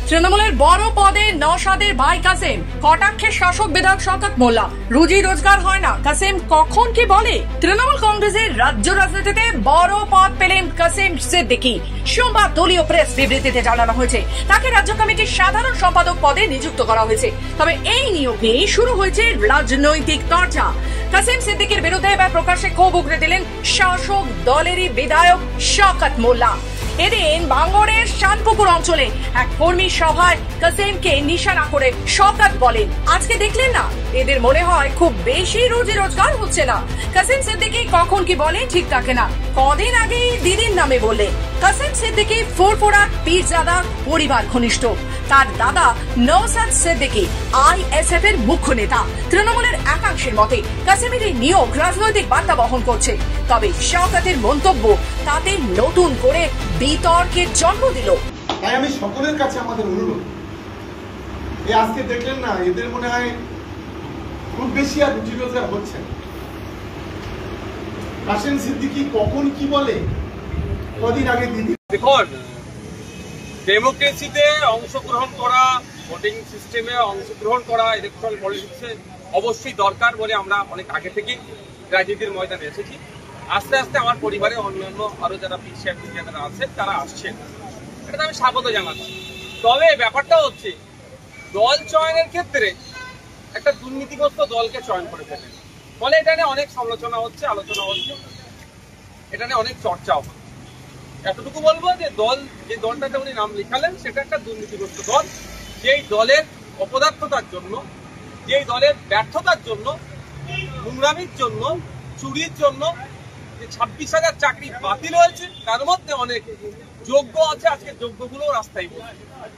তৃণমূলের বড় পদে নওশাদের ভাই কাসেম, কটাক্ষে শাসক বিধায়ক শওকত মোল্লা। রুজি রোজগার হয় না, কাসেম কখন কি বলে। তৃণমূল কংগ্রেসের রাজ্য রাজনীতিতে বড় পদ পেলেন কাসেম সিদ্দিকী। সোমবার দলীয় প্রেস বিবৃতিতে জানানো হয়েছে তাকে রাজ্য কমিটির সাধারণ সম্পাদক পদে নিযুক্ত করা হয়েছে। তবে এই নিয়োগ নিয়ে শুরু হয়েছে রাজনৈতিক চর্চা। কাসেম সিদ্দিকীর বিরুদ্ধে এবার প্রকাশ্যে ক্ষোভ উগরে দিলেন শাসক দলেরই বিধায়ক শওকত মোল্লা। এদিন ভাঙড়ের শানপুকুর অঞ্চলে এক কর্মী সভায় কাসেমকে নিশানা করে শওকত বলেন, আজকে দেখলেন না, এদের মনে হয় খুব বেশি রুজি রোজগার হচ্ছে না। কাসেম সিদ্দিকী কখন কি বলে ঠিক থাকে না। কদিন আগে দিদির নামে বললেন। কাসেম সিদ্দিকী ফুরফুরার পীরজাদা পরিবার ঘনিষ্ঠ। তার দাদা নওশাদ সিদ্দিকী আইএসএফ এর মুখ্য নেতা। তৃণমূলের একাংশের মতে কাসেমের এই নিয়োগ রাজনৈতিক বার্তা বহন করছে। তবে শওকতের মন্তব্য তাতে নতুন করে বিতর্কের জন্ম দিল। তাই আমি সকলের কাছে আমাদের অনুরোধ, আজকে দেখলেন না, এদের মনে হয় খুব বেশি আর রুজি রোজগার হচ্ছে। কাসেম সিদ্দিকী কখন কি বলে, কদিন আগে দিদি। দেখুন, ডেমোক্রেসিতে অংশগ্রহণ করা, ভোটিং সিস্টেমে অংশগ্রহণ করা, ইলেকট্রাল পলিটিক্সে অবশ্যই দরকার বলে আমরা অনেক আগে থেকেই রাজনীতির ময়দানে এসেছি। আস্তে আস্তে আমার পরিবারে অন্যান্য আরো যারা পিছিয়ে যারা আছেন তারা আসছেন, এটা আমি স্বাগত জানাচ্ছি। তবে ব্যাপারটা হচ্ছে দল চয়নের ক্ষেত্রে একটা দুর্নীতিগ্রস্ত দলকে চয়ন করে ফেলেন, ফলে এটা নিয়ে অনেক সমালোচনা হচ্ছে, আলোচনা হচ্ছে, এটা নিয়ে অনেক চর্চাও হচ্ছে। এতটুকু বলবো যে যে দলটাতে উনি নাম লিখালেন সেটা একটা দুর্নীতিগ্রস্ত দল, যেই দলের অপদার্থতার জন্য, যেই দলের ব্যর্থতার জন্য, নোংরামির জন্য, চুরির জন্য যে 26,000 চাকরি বাতিল হয়েছে, তার মধ্যে অনেক যোগ্য আছে, আজকে যোগ্যগুলো রাস্তায় বসে।